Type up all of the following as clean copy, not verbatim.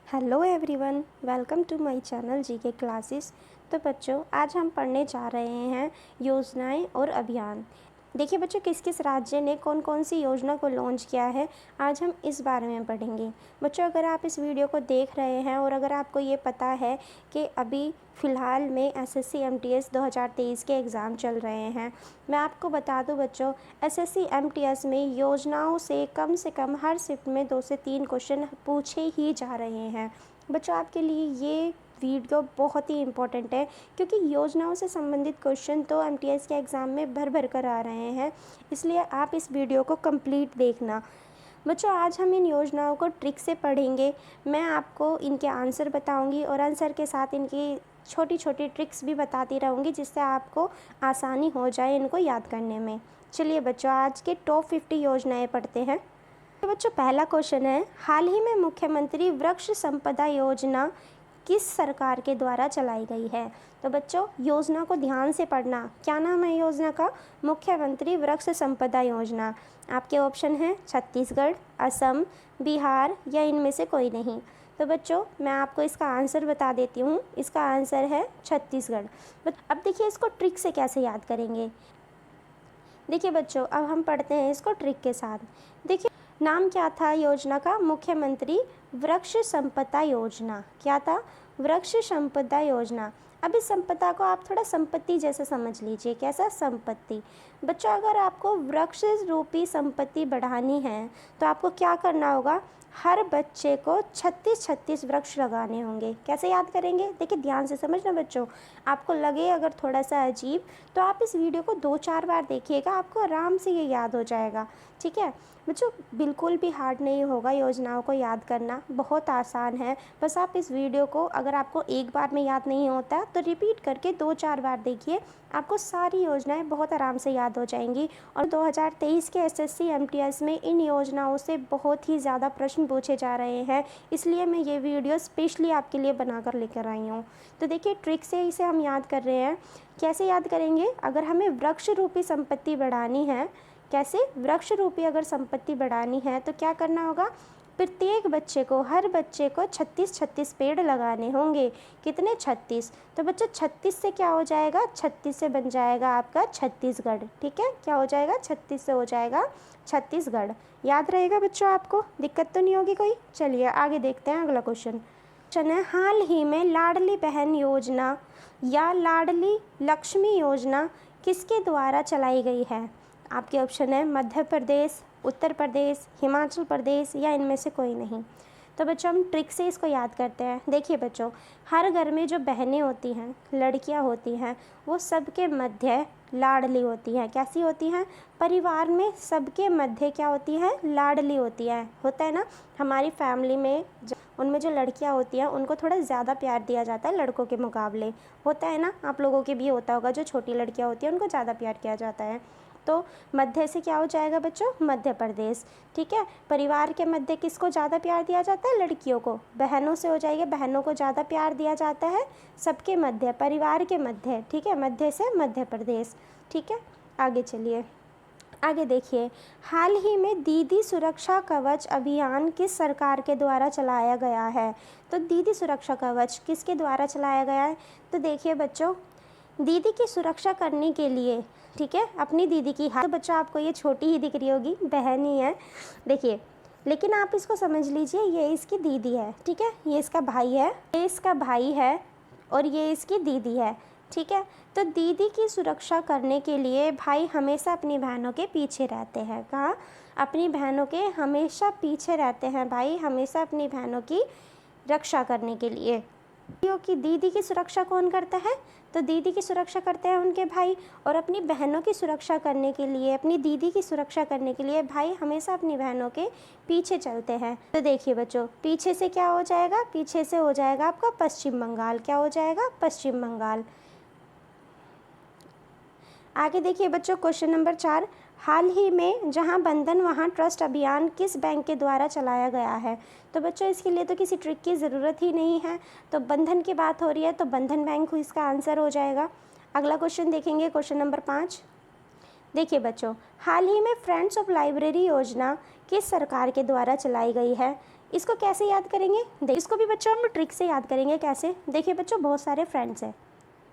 Hello everyone, welcome to my channel GK classes. तो बच्चों, आज हम पढ़ने जा रहे हैं योजनाएं और अभियान। देखिए बच्चों, किस किस राज्य ने कौन कौन सी योजना को लॉन्च किया है, आज हम इस बारे में पढ़ेंगे। बच्चों, अगर आप इस वीडियो को देख रहे हैं और अगर आपको ये पता है कि अभी फ़िलहाल में एसएससी एमटीएस 2023 के एग्ज़ाम चल रहे हैं, मैं आपको बता दूं बच्चों, एसएससी एमटीएस में योजनाओं से कम हर शिफ्ट में 2 से 3 क्वेश्चन पूछे ही जा रहे हैं। बच्चों, आपके लिए ये वीडियो बहुत ही इम्पोर्टेंट है, क्योंकि योजनाओं से संबंधित क्वेश्चन तो एमटीएस के एग्ज़ाम में भर कर आ रहे हैं, इसलिए आप इस वीडियो को कंप्लीट देखना। बच्चों, आज हम इन योजनाओं को ट्रिक से पढ़ेंगे। मैं आपको इनके आंसर बताऊंगी और आंसर के साथ इनकी छोटी छोटी ट्रिक्स भी बताती रहूँगी, जिससे आपको आसानी हो जाए इनको याद करने में। चलिए बच्चों, आज के टॉप 50 योजनाएं पढ़ते हैं। तो बच्चों, पहला क्वेश्चन है, हाल ही में मुख्यमंत्री वृक्ष संपदा योजना किस सरकार के द्वारा चलाई गई है? तो बच्चों, योजना को ध्यान से पढ़ना। क्या नाम है योजना का? मुख्यमंत्री वृक्ष संपदा योजना। आपके ऑप्शन हैं छत्तीसगढ़, असम, बिहार या इनमें से कोई नहीं। तो बच्चों, मैं आपको इसका आंसर बता देती हूँ। इसका आंसर है छत्तीसगढ़। अब देखिए, इसको ट्रिक से कैसे याद करेंगे। देखिए बच्चों, अब हम पढ़ते हैं इसको ट्रिक के साथ। देखिए, नाम क्या था योजना का? मुख्यमंत्री वृक्ष संपदा योजना। क्या था? वृक्ष संपदा योजना। अब इस संपदा को आप थोड़ा संपत्ति जैसे समझ लीजिए। कैसा? संपत्ति। बच्चों, अगर आपको वृक्ष रूपी संपत्ति बढ़ानी है तो आपको क्या करना होगा? हर बच्चे को 36 वृक्ष लगाने होंगे। कैसे याद करेंगे? देखिए, ध्यान से समझना बच्चों। आपको लगे अगर थोड़ा सा अजीब, तो आप इस वीडियो को 2-4 बार देखिएगा, आपको आराम से ये याद हो जाएगा। ठीक है बच्चों, बिल्कुल भी हार्ड नहीं होगा योजनाओं को याद करना, बहुत आसान है। बस आप इस वीडियो को, अगर आपको एक बार में याद नहीं होता तो रिपीट करके 2-4 बार देखिए, आपको सारी योजनाएं बहुत आराम से याद हो जाएंगी। और 2023 के एसएससी एमटीएस में इन योजनाओं से बहुत ही ज़्यादा प्रश्न पूछे जा रहे हैं, इसलिए मैं ये वीडियो स्पेशली आपके लिए बनाकर लेकर आई हूँ। तो देखिए, ट्रिक से इसे हम याद कर रहे हैं। कैसे याद करेंगे? अगर हमें वृक्ष रूपी संपत्ति बढ़ानी है, कैसे? वृक्ष रूपी अगर संपत्ति बढ़ानी है तो क्या करना होगा? प्रत्येक बच्चे को, हर बच्चे को 36 पेड़ लगाने होंगे। कितने? 36। तो बच्चों, 36 से क्या हो जाएगा? 36 से बन जाएगा आपका छत्तीसगढ़। ठीक है, क्या हो जाएगा? 36 से हो जाएगा छत्तीसगढ़। याद रहेगा बच्चों? आपको दिक्कत तो नहीं होगी कोई? चलिए आगे देखते हैं अगला क्वेश्चन है, हाल ही में लाडली बहन योजना या लाडली लक्ष्मी योजना किसके द्वारा चलाई गई है? आपके ऑप्शन है मध्य प्रदेश, उत्तर प्रदेश, हिमाचल प्रदेश या इनमें से कोई नहीं। तो बच्चों, हम ट्रिक से इसको याद करते हैं। देखिए बच्चों, हर घर में जो बहनें होती हैं, लड़कियां होती हैं, वो सबके मध्य लाडली होती हैं। कैसी होती हैं? परिवार में सबके मध्य क्या होती है? लाडली होती है। होता है ना, हमारी फैमिली में उनमें जो लड़कियां होती हैं उनको थोड़ा ज़्यादा प्यार दिया जाता है लड़कों के मुकाबले। होता है ना, आप लोगों के भी होता होगा, जो छोटी लड़कियां होती हैं उनको ज़्यादा प्यार किया जाता है। तो मध्य से क्या हो जाएगा बच्चों? मध्य प्रदेश। ठीक है, परिवार के मध्य किसको ज़्यादा प्यार दिया जाता है? लड़कियों को। बहनों से हो जाएगा, बहनों को ज़्यादा प्यार दिया जाता है सबके मध्य, परिवार के मध्य। ठीक है, मध्य से मध्य प्रदेश। ठीक है, आगे चलिए, आगे देखिए, हाल ही में दीदी सुरक्षा कवच अभियान किस सरकार के द्वारा चलाया गया है? तो दीदी सुरक्षा कवच किसके द्वारा चलाया गया है? तो देखिए बच्चों, दीदी की सुरक्षा करने के लिए, ठीक है, अपनी दीदी की, हाँ तो बच्चों आपको ये छोटी ही दिख रही होगी, बहन ही है। देखिए, लेकिन आप इसको समझ लीजिए, ये इसकी दीदी है। ठीक है, ये इसका भाई है, ये इसका भाई है और ये इसकी दीदी है। ठीक है, तो दीदी की सुरक्षा करने के लिए भाई हमेशा अपनी बहनों के पीछे रहते हैं। कहाँ? अपनी बहनों के हमेशा पीछे रहते हैं भाई, हमेशा अपनी बहनों की रक्षा करने के लिए। कि दीदी की सुरक्षा कौन करता है? तो दीदी की सुरक्षा करते हैं उनके भाई, और अपनी बहनों की सुरक्षा करने के लिए, अपनी दीदी की सुरक्षा करने के लिए भाई हमेशा अपनी बहनों के पीछे चलते हैं। तो देखिए बच्चों, पीछे से क्या हो जाएगा? पीछे से हो जाएगा आपका पश्चिम बंगाल। क्या हो जाएगा? पश्चिम बंगाल। आगे देखिए बच्चों, क्वेश्चन नंबर 4, हाल ही में जहां बंधन वहां ट्रस्ट अभियान किस बैंक के द्वारा चलाया गया है? तो बच्चों, इसके लिए तो किसी ट्रिक की ज़रूरत ही नहीं है। तो बंधन की बात हो रही है तो बंधन बैंक इसका आंसर हो जाएगा। अगला क्वेश्चन देखेंगे, क्वेश्चन नंबर 5। देखिए बच्चों, हाल ही में फ्रेंड्स ऑफ लाइब्रेरी योजना किस सरकार के द्वारा चलाई गई है? इसको कैसे याद करेंगे, इसको भी बच्चों हम ट्रिक से याद करेंगे। कैसे, देखिए बच्चों बहुत सारे फ्रेंड्स हैं,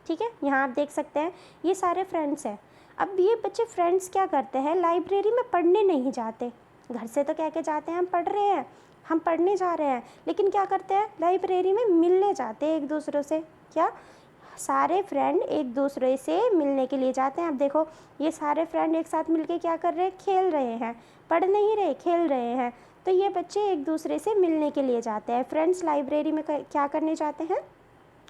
ठीक है, यहाँ आप देख सकते हैं ये सारे फ्रेंड्स हैं। अब ये बच्चे फ्रेंड्स क्या करते हैं, लाइब्रेरी में पढ़ने नहीं जाते, घर से तो कह के जाते हैं हम पढ़ रहे हैं, हम पढ़ने जा रहे हैं, लेकिन क्या करते हैं, लाइब्रेरी में मिलने जाते हैं एक दूसरे से। क्या, सारे फ्रेंड एक दूसरे से मिलने के लिए जाते हैं। अब देखो ये सारे फ्रेंड एक साथ मिलके क्या कर रहे हैं, खेल रहे हैं, पढ़ नहीं रहे, खेल रहे हैं। तो ये बच्चे एक दूसरे से मिलने के लिए जाते हैं। फ्रेंड्स लाइब्रेरी में क्या करने जाते हैं,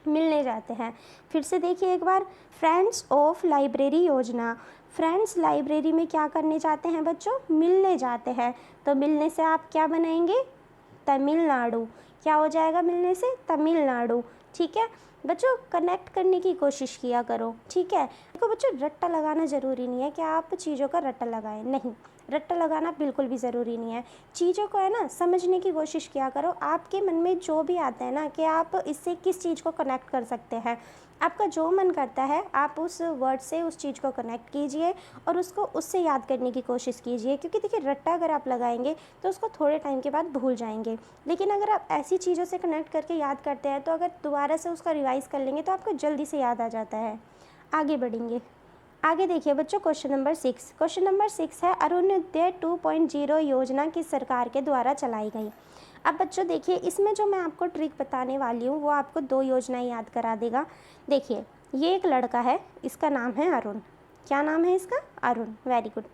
मिलने जाते हैं। फिर से देखिए एक बार, फ्रेंड्स ऑफ लाइब्रेरी योजना, फ्रेंड्स लाइब्रेरी में क्या करने जाते हैं बच्चों, मिलने जाते हैं। तो मिलने से आप क्या बनाएंगे, तमिलनाडु। क्या हो जाएगा मिलने से, तमिलनाडु। ठीक है बच्चों, कनेक्ट करने की कोशिश किया करो, ठीक है। देखो बच्चों, रट्टा लगाना ज़रूरी नहीं है कि आप चीज़ों का रट्टा लगाएं, नहीं, रट्टा लगाना बिल्कुल भी ज़रूरी नहीं है। चीज़ों को है ना समझने की कोशिश किया करो। आपके मन में जो भी आता है ना कि आप इससे किस चीज़ को कनेक्ट कर सकते हैं, आपका जो मन करता है आप उस वर्ड से उस चीज़ को कनेक्ट कीजिए और उसको उससे याद करने की कोशिश कीजिए। क्योंकि देखिए रट्टा अगर आप लगाएंगे तो उसको थोड़े टाइम के बाद भूल जाएंगे, लेकिन अगर आप ऐसी चीज़ों से कनेक्ट करके याद करते हैं तो अगर दोबारा से उसका रिवाइज़ कर लेंगे तो आपको जल्दी से याद आ जाता है। आगे बढ़ेंगे, आगे देखिए बच्चों क्वेश्चन नंबर 6। क्वेश्चन नंबर 6 है, अरुणोदय 2.0 योजना किस सरकार के द्वारा चलाई गई। अब बच्चों देखिए इसमें जो मैं आपको ट्रिक बताने वाली हूँ वो आपको 2 योजनाएं याद करा देगा। देखिए ये एक लड़का है, इसका नाम है अरुण। क्या नाम है इसका, अरुण, वेरी गुड।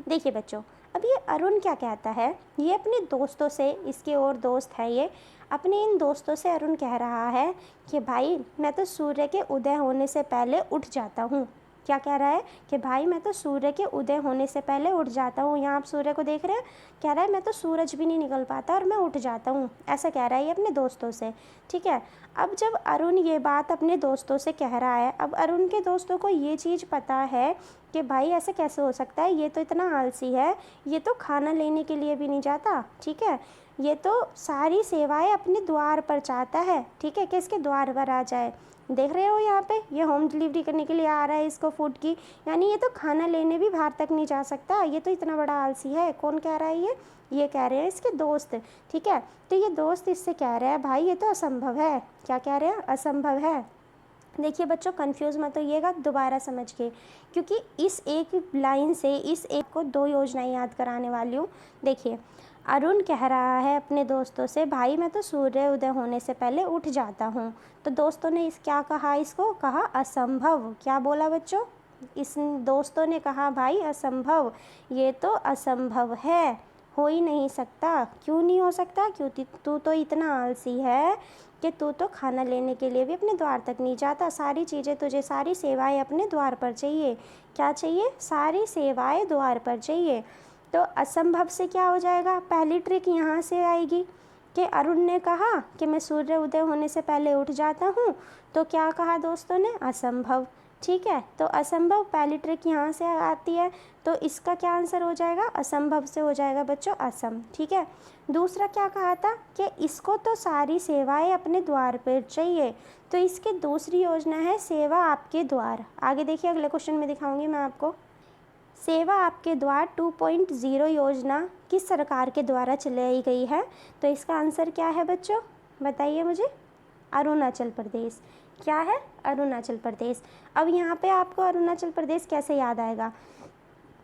देखिए बच्चों, अब ये अरुण क्या कहता है, ये अपने दोस्तों से, इसके और दोस्त है ये, अपने इन दोस्तों से अरुण कह रहा है कि भाई मैं तो सूर्य के उदय होने से पहले उठ जाता हूँ। क्या कह रहा है कि भाई मैं तो सूर्य के उदय होने से पहले उठ जाता हूँ। यहाँ आप सूर्य को देख रहे हैं, कह रहा है मैं तो सूरज भी नहीं निकल पाता और मैं उठ जाता हूँ, ऐसा कह रहा है ये अपने दोस्तों से, ठीक है। अब जब अरुण ये बात अपने दोस्तों से कह रहा है, अब अरुण के दोस्तों को ये चीज़ पता है कि भाई ऐसे कैसे हो सकता है, ये तो इतना आलसी है, ये तो खाना लेने के लिए भी नहीं जाता, ठीक है, ये तो सारी सेवाएं अपने द्वार पर चाहता है, ठीक है, कि इसके द्वार पर आ जाए। देख रहे हो यहाँ पे, ये होम डिलीवरी करने के लिए आ रहा है इसको फूड की, यानी ये तो खाना लेने भी बाहर तक नहीं जा सकता, ये तो इतना बड़ा आलसी है। कौन कह रहा है ये कह रहे हैं इसके दोस्त, ठीक है। तो ये दोस्त इससे कह रहे हैं भाई ये तो असंभव है। क्या कह रहे हैं, असंभव है। देखिए बच्चों कंफ्यूज मत होइएगा, दोबारा समझ के, क्योंकि इस एक लाइन से इस एक को 2 योजनाएं याद कराने वाली हूँ। देखिए अरुण कह रहा है अपने दोस्तों से भाई मैं तो सूर्य उदय होने से पहले उठ जाता हूँ। तो दोस्तों ने इस क्या कहा, इसको कहा असंभव। क्या बोला बच्चों, इस दोस्तों ने कहा भाई असंभव, ये तो असंभव है, हो ही नहीं सकता। क्यों नहीं हो सकता, क्योंकि तू तो इतना आलसी है कि तू तो खाना लेने के लिए भी अपने द्वार तक नहीं जाता, सारी चीज़ें तुझे, सारी सेवाएं अपने द्वार पर चाहिए। क्या चाहिए, सारी सेवाएं द्वार पर चाहिए। तो असंभव से क्या हो जाएगा, पहली ट्रिक यहाँ से आएगी कि अरुण ने कहा कि मैं सूर्य उदय होने से पहले उठ जाता हूँ, तो क्या कहा दोस्तों ने, असंभव, ठीक है। तो असंभव पहली ट्रिक यहाँ से आती है, तो इसका क्या आंसर हो जाएगा, असंभव से हो जाएगा बच्चों असम, ठीक है। दूसरा क्या कहा था कि इसको तो सारी सेवाएं अपने द्वार पर चाहिए, तो इसकी दूसरी योजना है सेवा आपके द्वार। आगे देखिए अगले क्वेश्चन में दिखाऊंगी मैं आपको। सेवा आपके द्वार 2.0 योजना किस सरकार के द्वारा चलाई गई है। तो इसका आंसर क्या है बच्चों, बताइए मुझे, अरुणाचल प्रदेश। क्या है, अरुणाचल प्रदेश। अब यहाँ पे आपको अरुणाचल प्रदेश कैसे याद आएगा,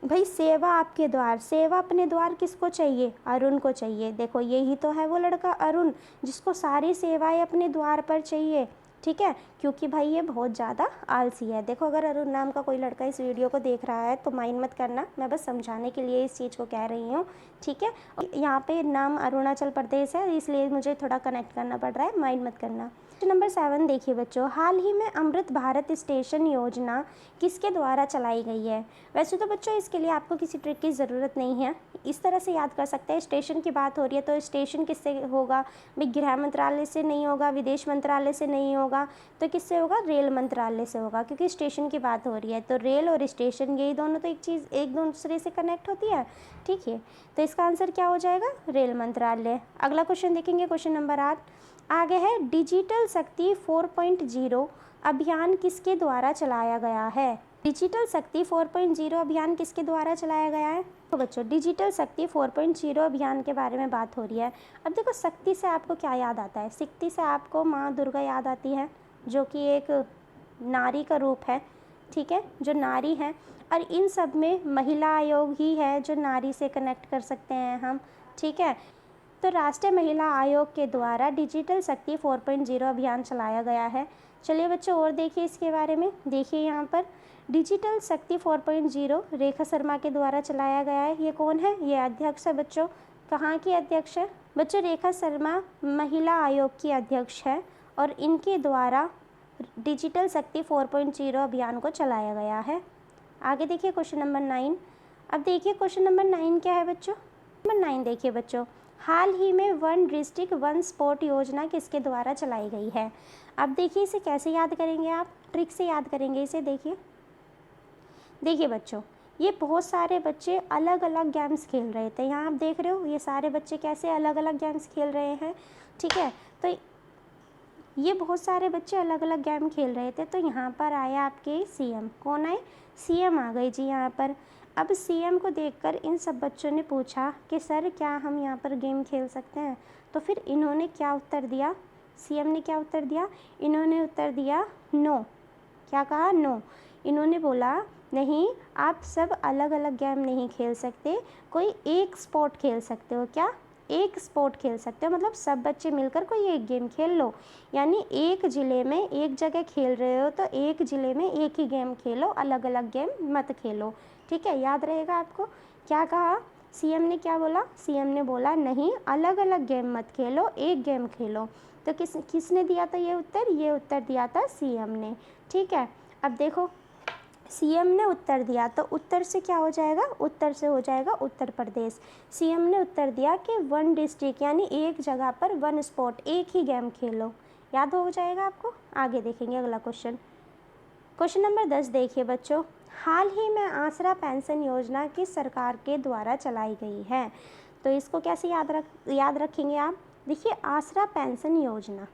भाई सेवा आपके द्वार, सेवा अपने द्वार किसको चाहिए, अरुण को चाहिए। देखो यही तो है वो लड़का अरुण जिसको सारी सेवाएं अपने द्वार पर चाहिए, ठीक है, क्योंकि भाई ये बहुत ज़्यादा आलसी है। देखो अगर अरुण नाम का कोई लड़का इस वीडियो को देख रहा है तो माइंड मत करना, मैं बस समझाने के लिए इस चीज़ को कह रही हूँ, ठीक है। यहाँ पे नाम अरुणाचल प्रदेश है इसलिए मुझे थोड़ा कनेक्ट करना पड़ रहा है, माइंड मत करना। नंबर 7 देखिए बच्चों, हाल ही में अमृत भारत स्टेशन योजना किसके द्वारा चलाई गई है। वैसे तो बच्चों इसके लिए आपको किसी ट्रिक की ज़रूरत नहीं है, इस तरह से याद कर सकते हैं। स्टेशन की बात हो रही है तो स्टेशन किससे होगा, भाई गृह मंत्रालय से नहीं होगा, विदेश मंत्रालय से नहीं होगा, तो किससे होगा, रेल मंत्रालय से होगा, क्योंकि स्टेशन की बात हो रही है। तो रेल और स्टेशन यही दोनों तो एक चीज़ एक दूसरे से कनेक्ट होती है, ठीक है। तो इसका आंसर क्या हो जाएगा, रेल मंत्रालय। अगला क्वेश्चन देखेंगे, क्वेश्चन नंबर 8 आगे है, डिजिटल शक्ति 4.0 अभियान किसके द्वारा चलाया गया है। डिजिटल शक्ति 4.0 अभियान किसके द्वारा चलाया गया है? तो बच्चों डिजिटल शक्ति 4.0 अभियान के बारे में बात हो रही है। अब देखो शक्ति से आपको क्या याद आता है? शक्ति से आपको माँ दुर्गा याद आती है, जो कि एक नारी का रूप है, ठीक है, जो नारी है। और इन सब में महिला आयोग ही है जो नारी से कनेक्ट कर सकते हैं हम, ठीक है। तो राष्ट्रीय महिला आयोग के द्वारा डिजिटल शक्ति 4.0 अभियान चलाया गया है। चलिए बच्चों और देखिए इसके बारे में। देखिए यहाँ पर डिजिटल शक्ति 4.0 रेखा शर्मा के द्वारा चलाया गया है। ये कौन है? ये अध्यक्ष है बच्चों। कहाँ की अध्यक्ष है? बच्चों रेखा शर्मा महिला आयोग की अध्यक्ष है और इनके द्वारा डिजिटल शक्ति 4.0 अभियान को चलाया गया है। आगे देखिए क्वेश्चन नंबर 9। अब देखिए क्वेश्चन नंबर 9 क्या है बच्चों? नंबर 9 देखिए बच्चों, हाल ही में वन डिस्ट्रिक्ट वन स्पॉट योजना किसके द्वारा चलाई गई है? अब देखिए इसे कैसे याद करेंगे आप? ट्रिक से याद करेंगे इसे। देखिए बच्चों, ये बहुत सारे बच्चे अलग अलग गेम्स खेल रहे थे। यहाँ आप देख रहे हो ये सारे बच्चे कैसे अलग अलग गेम्स खेल रहे हैं, ठीक है। तो ये बहुत सारे बच्चे अलग अलग गेम खेल रहे थे। तो यहाँ पर आए आपके सीएम। कौन आए? सीएम आ गए जी यहाँ पर। अब सीएम को देखकर इन सब बच्चों ने पूछा कि सर क्या हम यहाँ पर गेम खेल सकते हैं? तो फिर इन्होंने क्या उत्तर दिया? सीएम ने क्या उत्तर दिया? इन्होंने उत्तर दिया नो। क्या कहा? नो। इन्होंने बोला नहीं, आप सब अलग अलग गेम नहीं खेल सकते, कोई एक स्पोर्ट खेल सकते हो। क्या? एक स्पोर्ट खेल सकते हो, मतलब सब बच्चे मिलकर कोई एक गेम खेल लो। यानी एक ज़िले में एक जगह खेल रहे हो तो एक ज़िले में एक ही गेम खेलो, अलग अलग गेम मत खेलो, ठीक है। याद रहेगा आपको। क्या कहा? सीएम ने क्या बोला? सीएम ने बोला नहीं, अलग अलग गेम मत खेलो, एक गेम खेलो। तो किसने दिया था ये उत्तर? ये उत्तर दिया था सीएम ने, ठीक है। अब देखो सीएम ने उत्तर दिया तो उत्तर से क्या हो जाएगा? उत्तर से हो जाएगा उत्तर प्रदेश। सीएम ने उत्तर दिया कि वन डिस्ट्रिक्ट यानी एक जगह पर वन स्पॉट, एक ही गेम खेलो। याद हो जाएगा आपको। आगे देखेंगे अगला क्वेश्चन। क्वेश्चन नंबर 10 देखिए बच्चों, हाल ही में आसरा पेंशन योजना किस सरकार के द्वारा चलाई गई है? तो इसको कैसे याद रखेंगे आप? देखिए आसरा पेंशन योजना,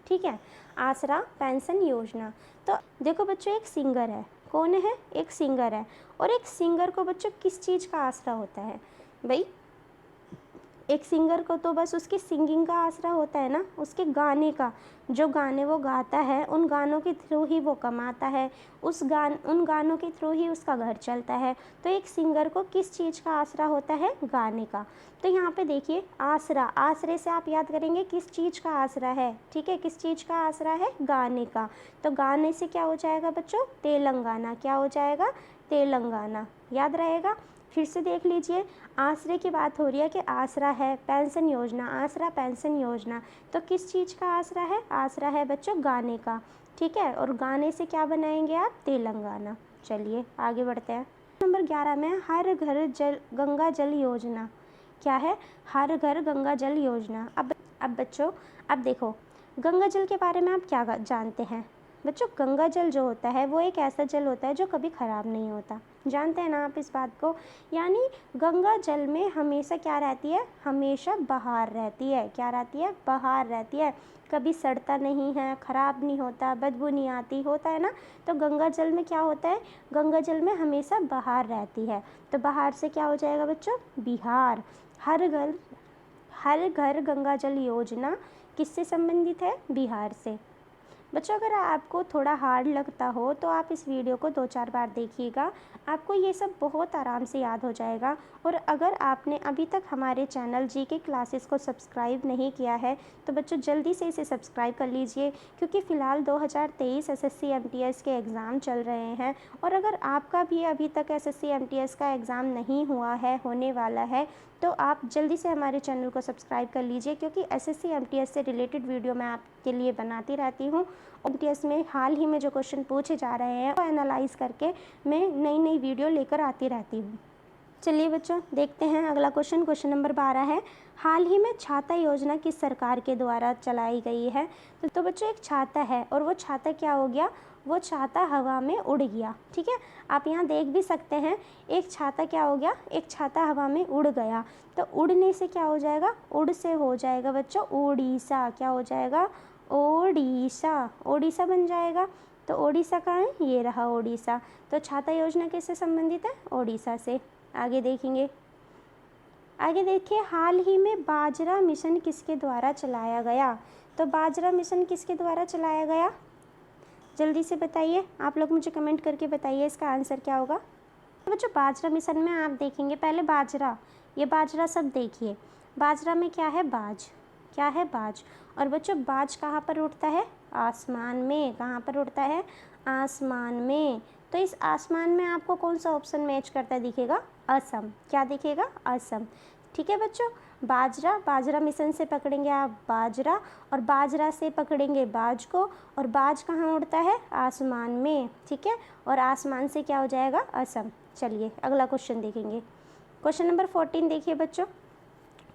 ठीक है, आसरा पेंशन योजना। तो देखो बच्चों एक सिंगर है। कौन है? एक सिंगर है। और एक सिंगर को बच्चों किस चीज़ का आसरा होता है? भाई एक सिंगर को तो बस उसकी सिंगिंग का आसरा होता है ना, उसके गाने का। जो गाने वो गाता है उन गानों के थ्रू ही वो कमाता है, उन गानों के थ्रू ही उसका घर चलता है। तो एक सिंगर को किस चीज़ का आसरा होता है? गाने का। तो यहाँ पे देखिए आसरा, आसरे से आप याद करेंगे किस चीज़ का आसरा है, ठीक है, किस चीज़ का आसरा है? गाने का। तो गाने से क्या हो जाएगा बच्चों? तेलंगाना। क्या हो जाएगा? तेलंगाना। याद रहेगा। फिर से देख लीजिए, आसरे की बात हो रही है कि आसरा है पेंशन योजना, आसरा पेंशन योजना। तो किस चीज़ का आसरा है? आसरा है बच्चों गाने का, ठीक है। और गाने से क्या बनाएंगे आप? तेलंगाना। चलिए आगे बढ़ते हैं। नंबर 11 में हर घर जल गंगा जल योजना। क्या है? हर घर गंगा जल योजना। अब बच्चों अब देखो गंगा जल के बारे में आप क्या जानते हैं? बच्चों गंगा जल जो होता है वो एक ऐसा जल होता है जो कभी ख़राब नहीं होता। जानते हैं ना आप इस बात को? यानी गंगा जल में हमेशा क्या रहती है? हमेशा बहार रहती है। क्या रहती है? बहार रहती है। कभी सड़ता नहीं है, ख़राब नहीं होता, बदबू नहीं आती, होता है ना। तो गंगा जल में क्या होता है? गंगा जल में हमेशा बहार रहती है। तो बहार से क्या हो जाएगा बच्चों? बिहार। हर घर गंगा जल योजना किससे संबंधित है? बिहार से। बच्चों अगर आपको थोड़ा हार्ड लगता हो तो आप इस वीडियो को 2-4 बार देखिएगा, आपको ये सब बहुत आराम से याद हो जाएगा। और अगर आपने अभी तक हमारे चैनल जीके क्लासेस को सब्सक्राइब नहीं किया है तो बच्चों जल्दी से इसे सब्सक्राइब कर लीजिए, क्योंकि फ़िलहाल 2023 एसएससी एमटीएस के एग्ज़ाम चल रहे हैं। और अगर आपका भी अभी तक एसएससी एमटीएस का एग्ज़ाम नहीं हुआ है, होने वाला है, तो आप जल्दी से हमारे चैनल को सब्सक्राइब कर लीजिए, क्योंकि एसएससी एमटीएस से रिलेटेड वीडियो मैं आपके लिए बनाती रहती हूँ। एमटीएस में हाल ही में जो क्वेश्चन पूछे जा रहे हैं वो एनालाइज करके मैं नई नई वीडियो लेकर आती रहती हूँ। चलिए बच्चों देखते हैं अगला क्वेश्चन। क्वेश्चन नंबर 12 है, हाल ही में छाता योजना किस सरकार के द्वारा चलाई गई है? तो बच्चों एक छाता है और वो छाता क्या हो गया? वो छाता हवा में उड़ गया, ठीक है। आप यहाँ देख भी सकते हैं, एक छाता क्या हो गया? एक छाता हवा में उड़ गया। तो उड़ने से क्या हो जाएगा? उड़ से हो जाएगा बच्चों उड़ीसा। क्या हो जाएगा? ओडिशा। ओडिशा बन जाएगा। तो ओडिशा कहाँ है, ये रहा ओडिशा। तो छाता योजना किससे संबंधित है, ओडिशा से। आगे देखेंगे, आगे देखिए, हाल ही में बाजरा मिशन किसके द्वारा चलाया गया। तो बाजरा मिशन किसके द्वारा चलाया गया, जल्दी से बताइए, आप लोग मुझे कमेंट करके बताइए इसका आंसर क्या होगा। तो बच्चों बाजरा मिशन में आप देखेंगे पहले बाजरा, ये बाजरा सब देखिए, बाजरा में क्या है, बाज, क्या है, बाज। और बच्चों बाज कहाँ पर उड़ता है, आसमान में। कहाँ पर उड़ता है, आसमान में। तो इस आसमान में आपको कौन सा ऑप्शन मैच करता है दिखेगा, असम। क्या दिखेगा, असम। ठीक है बच्चों, बाजरा, बाजरा मिशन से पकड़ेंगे आप बाजरा, और बाजरा से पकड़ेंगे बाज को, और बाज कहाँ उड़ता है, आसमान में। ठीक है, और आसमान से क्या हो जाएगा, असम। चलिए अगला क्वेश्चन देखेंगे, क्वेश्चन नंबर 14 देखिए बच्चों।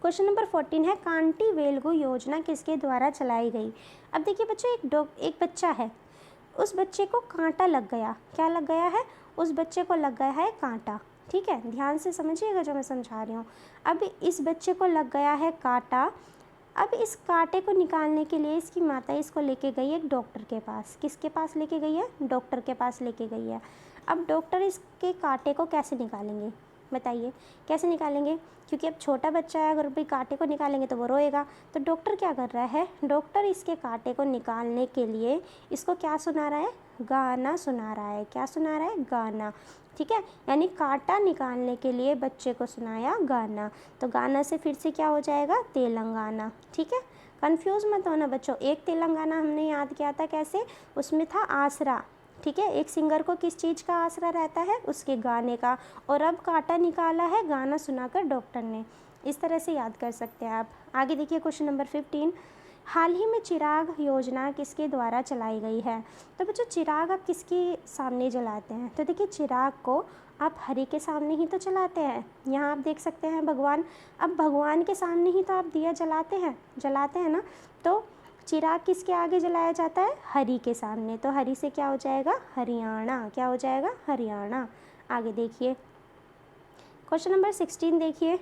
क्वेश्चन नंबर 14 है, कांटी वेलगु योजना किसके द्वारा चलाई गई। अब देखिए बच्चों, एक बच्चा है, उस बच्चे को कांटा लग गया। क्या लग गया है, उस बच्चे को लग गया है कांटा। ठीक है, ध्यान से समझिएगा जो मैं समझा रही हूँ। अब इस बच्चे को लग गया है कांटा। अब इस कांटे को निकालने के लिए इसकी माता इसको लेके गई एक डॉक्टर के पास। किसके पास लेके गई है, डॉक्टर के पास लेके गई है। अब डॉक्टर इसके कांटे को कैसे निकालेंगे, बताइए कैसे निकालेंगे, क्योंकि अब छोटा बच्चा है, अगर भाई कांटे को निकालेंगे तो वो रोएगा। तो डॉक्टर क्या कर रहा है, डॉक्टर इसके कांटे को निकालने के लिए इसको क्या सुना रहा है, गाना सुना रहा है। क्या सुना रहा है, गाना। ठीक है, यानी कांटा निकालने के लिए बच्चे को सुनाया गाना। तो गाना से फिर से क्या हो जाएगा, तेलंगाना। ठीक है, कंफ्यूज मत होना बच्चों, एक तेलंगाना हमने याद किया था कैसे, उसमें था आसरा। ठीक है, एक सिंगर को किस चीज़ का आसरा रहता है, उसके गाने का। और अब कांटा निकाला है गाना सुनाकर डॉक्टर ने। इस तरह से याद कर सकते हैं आप। आगे देखिए क्वेश्चन नंबर 15, हाल ही में चिराग योजना किसके द्वारा चलाई गई है। तो बच्चों चिराग आप किसके सामने जलाते हैं, तो देखिए चिराग को आप हरि के सामने ही तो जलाते हैं। यहाँ आप देख सकते हैं भगवान, अब भगवान के सामने ही तो आप दिया जलाते हैं ना। तो चिराग किसके आगे जलाया जाता है, हरि के सामने। तो हरि से क्या हो जाएगा, हरियाणा। क्या हो जाएगा, हरियाणा। आगे देखिए क्वेश्चन नंबर 16 देखिए,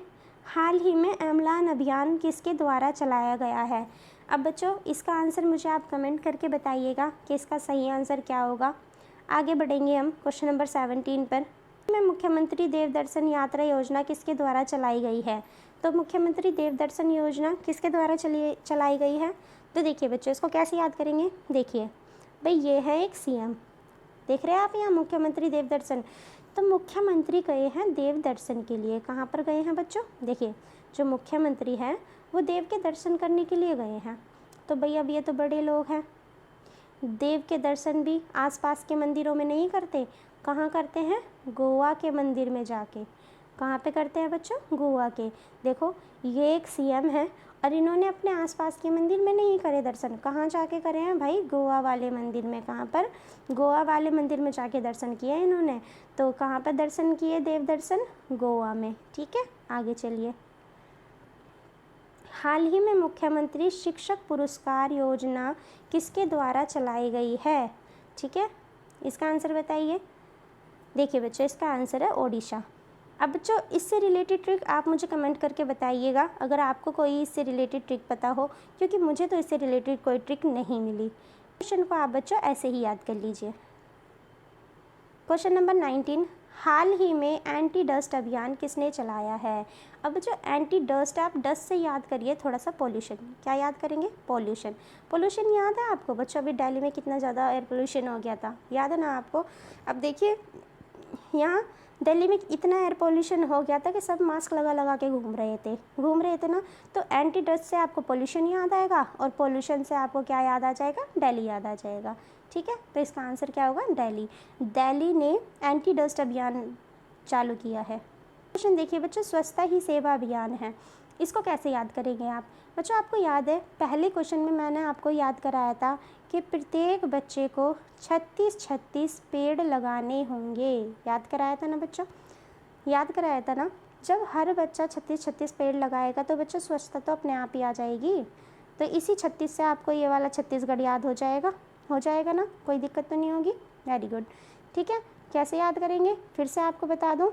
हाल ही में अम्लान अभियान किसके द्वारा चलाया गया है। अब बच्चों इसका आंसर मुझे आप कमेंट करके बताइएगा कि इसका सही आंसर क्या होगा। आगे बढ़ेंगे हम क्वेश्चन नंबर 17 पर, में मुख्यमंत्री देवदर्शन यात्रा योजना किसके द्वारा चलाई गई है। तो मुख्यमंत्री देवदर्शन योजना किसके द्वारा चलाई गई है। तो देखिए बच्चों इसको कैसे याद करेंगे, देखिए भाई ये है एक सीएम, देख रहे हैं आप यहाँ मुख्यमंत्री देवदर्शन। तो मुख्यमंत्री गए हैं देव दर्शन के लिए। कहाँ पर गए हैं बच्चों, देखिए जो मुख्यमंत्री हैं वो देव के दर्शन करने के लिए गए हैं। तो भाई अब ये तो बड़े लोग हैं, देव के दर्शन भी आसपास के मंदिरों में नहीं करते, कहाँ करते हैं, गोवा के मंदिर में जाके। कहाँ पे करते हैं बच्चों, गोवा के। देखो ये एक सीएम है और इन्होंने अपने आसपास के मंदिर में नहीं करे दर्शन, कहाँ जाके करे हैं भाई, गोवा वाले मंदिर में। कहाँ पर, गोवा वाले मंदिर में जाके दर्शन किया है इन्होंने। तो कहाँ पर दर्शन किए, देव दर्शन, गोवा में। ठीक है, आगे चलिए, हाल ही में मुख्यमंत्री शिक्षक पुरस्कार योजना किसके द्वारा चलाई गई है। ठीक है, इसका आंसर बताइए। देखिए बच्चों इसका आंसर है ओडिशा। अब बच्चों इससे रिलेटेड ट्रिक आप मुझे कमेंट करके बताइएगा अगर आपको कोई इससे रिलेटेड ट्रिक पता हो, क्योंकि मुझे तो इससे रिलेटेड कोई ट्रिक नहीं मिली। क्वेश्चन को आप बच्चों ऐसे ही याद कर लीजिए। क्वेश्चन नंबर 19, हाल ही में एंटी डस्ट अभियान किसने चलाया है। अब बच्चों एंटी डस्ट, आप डस्ट से याद करिए थोड़ा सा पोल्यूशन। क्या याद करेंगे, पोल्यूशन। पोल्यूशन याद है आपको बच्चों, अभी दिल्ली में कितना ज़्यादा एयर पोल्यूशन हो गया था, याद है ना आपको। अब देखिए यहाँ दिल्ली में इतना एयर पोल्यूशन हो गया था कि सब मास्क लगा लगा के घूम रहे थे ना। तो एंटी डस्ट से आपको पोल्यूशन याद आएगा और पोल्यूशन से आपको क्या याद आ जाएगा, दिल्ली याद आ जाएगा। ठीक है, तो इसका आंसर क्या होगा, दिल्ली। दिल्ली ने एंटी डस्ट अभियान चालू किया है। क्वेश्चन देखिए बच्चों, स्वच्छता ही सेवा अभियान है, इसको कैसे याद करेंगे आप। बच्चों आपको याद है पहले क्वेश्चन में मैंने आपको याद कराया था कि प्रत्येक बच्चे को 36 पेड़ लगाने होंगे। याद कराया था ना बच्चों, याद कराया था ना। जब हर बच्चा 36 पेड़ लगाएगा तो बच्चों स्वच्छता तो अपने आप ही आ जाएगी। तो इसी 36 से आपको ये वाला छत्तीसगढ़ याद हो जाएगा ना, कोई दिक्कत तो नहीं होगी। Very good. ठीक है, कैसे याद करेंगे फिर से आपको बता दूँ,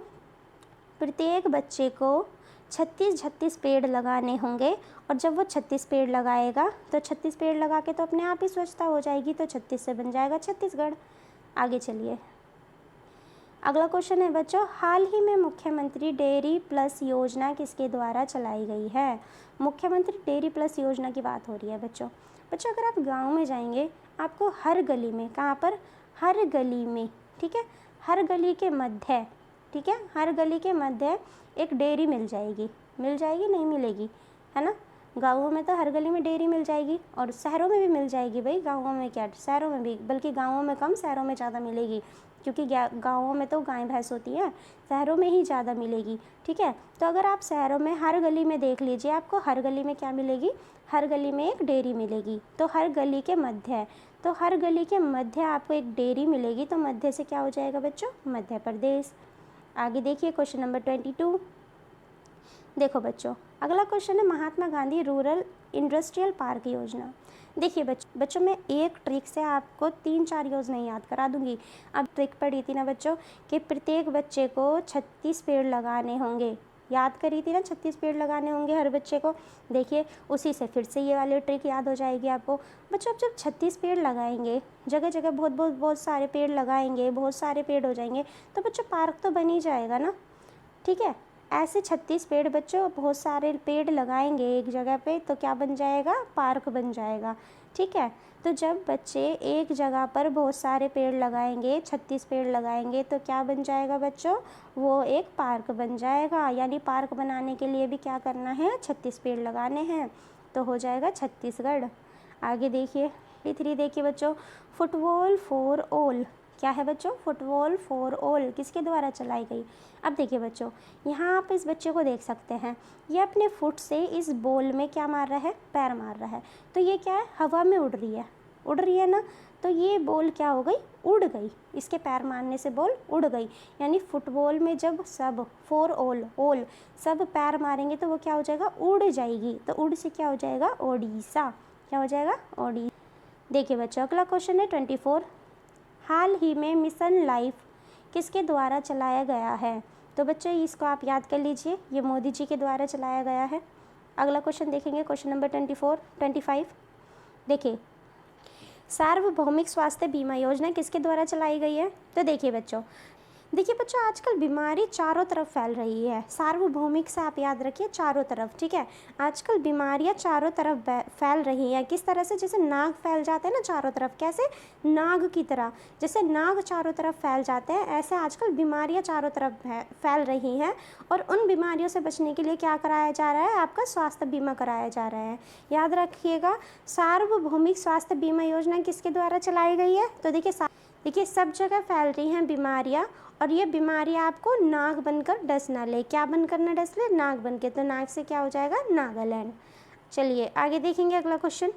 प्रत्येक बच्चे को 36 पेड़ लगाने होंगे, और जब वो 36 पेड़ लगाएगा तो 36 पेड़ लगा के तो अपने आप ही स्वच्छता हो जाएगी, तो 36 से बन जाएगा छत्तीसगढ़। आगे चलिए, अगला क्वेश्चन है बच्चों, हाल ही में मुख्यमंत्री डेयरी प्लस योजना किसके द्वारा चलाई गई है? मुख्यमंत्री डेयरी प्लस योजना की बात हो रही है बच्चों। बच्चों अगर आप गांव में जाएंगे, आपको हर गली में, कहाँ पर, हर गली में, ठीक है, हर गली के मध्य, ठीक है, हर गली के मध्य एक डेयरी मिल जाएगी। मिल जाएगी, नहीं मिलेगी, है ना? गाँवों में तो हर गली में डेयरी मिल जाएगी, और शहरों में भी मिल जाएगी भाई। गाँवों में क्या, शहरों में भी, बल्कि गाँवों में कम, शहरों में ज़्यादा मिलेगी, क्योंकि गाँवों में तो गाय भैंस होती है, शहरों में ही ज़्यादा मिलेगी, ठीक है। तो अगर आप शहरों में हर गली में देख लीजिए, आपको हर गली में क्या मिलेगी, हर गली में एक डेयरी मिलेगी। तो हर गली के मध्य है, तो हर गली के मध्य आपको एक डेयरी मिलेगी, तो मध्य से क्या हो जाएगा बच्चों, मध्य प्रदेश। आगे देखिए क्वेश्चन नंबर 22। देखो बच्चों, अगला क्वेश्चन है Mahatma Gandhi rural industrial park योजना। देखिए बच्चों मैं एक ट्रिक से आपको 3-4 योजना याद करा दूंगी। अब ट्रिक पढ़ी थी ना बच्चों कि प्रत्येक बच्चे को 36 पेड़ लगाने होंगे, याद करी थी ना, 36 पेड़ लगाने होंगे हर बच्चे को। देखिए उसी से फिर से ये वाली ट्रिक याद हो जाएगी आपको। बच्चों अब जब 36 पेड़ लगाएंगे, जगह जगह बहुत सारे पेड़ लगाएंगे, बहुत सारे पेड़ हो जाएंगे, तो बच्चों पार्क तो बन ही जाएगा ना, ठीक है। ऐसे 36 पेड़ बच्चों, बहुत सारे पेड़ लगाएंगे एक जगह पे, तो क्या बन जाएगा, पार्क बन जाएगा, ठीक है। तो जब बच्चे एक जगह पर बहुत सारे पेड़ लगाएंगे, 36 पेड़ लगाएंगे, तो क्या बन जाएगा बच्चों, वो एक पार्क बन जाएगा। यानी पार्क बनाने के लिए भी क्या करना है, 36 पेड़ लगाने हैं, तो हो जाएगा छत्तीसगढ़। आगे देखिए 3 देखिए बच्चों, फुटबॉल फॉर ऑल क्या है बच्चों, फुटबॉल फॉर ऑल किसके द्वारा चलाई गई? अब देखिए बच्चों, यहाँ आप इस बच्चे को देख सकते हैं, ये अपने फुट से इस बॉल में क्या मार रहा है, पैर मार रहा है। तो ये क्या है, हवा में उड़ रही है ना, तो ये बॉल क्या हो गई, उड़ गई, इसके पैर मारने से बॉल उड़ गई। यानी फुटबॉल में जब सब फॉर ऑल सब पैर मारेंगे तो वो क्या हो जाएगा, उड़ जाएगी। तो उड़ से क्या हो जाएगा, ओडिशा, क्या हो जाएगा, ओडिशा। देखिए बच्चों अगला क्वेश्चन है 24, हाल ही में मिशन लाइफ किसके द्वारा चलाया गया है? तो बच्चों इसको आप याद कर लीजिए, ये मोदी जी के द्वारा चलाया गया है। अगला क्वेश्चन देखेंगे, क्वेश्चन नंबर 25। देखिए सार्वभौमिक स्वास्थ्य बीमा योजना किसके द्वारा चलाई गई है? तो देखिए बच्चों आजकल बीमारी चारों तरफ फैल रही है। सार्वभौमिक से आप याद रखिए, चारों तरफ, ठीक है। आजकल बीमारियां चारों तरफ फैल रही हैं। किस तरह से, जैसे नाग फैल जाते हैं ना चारों तरफ, कैसे, नाग की तरह, जैसे नाग चारों तरफ फैल जाते हैं, ऐसे आजकल बीमारियां चारों तरफ फैल रही हैं। और उन बीमारियों से बचने के लिए क्या कराया जा रहा है, आपका स्वास्थ्य बीमा कराया जा रहा है। याद रखिएगा, सार्वभौमिक स्वास्थ्य बीमा योजना किसके द्वारा चलाई गई है? तो देखिए सब जगह फैल रही हैं बीमारियां, और ये बीमारियां आपको नाग बनकर डस ना ले। क्या बनकर ना डस ले, नाग बनके। तो नाग से क्या हो जाएगा, नागालैंड। चलिए आगे देखेंगे अगला क्वेश्चन।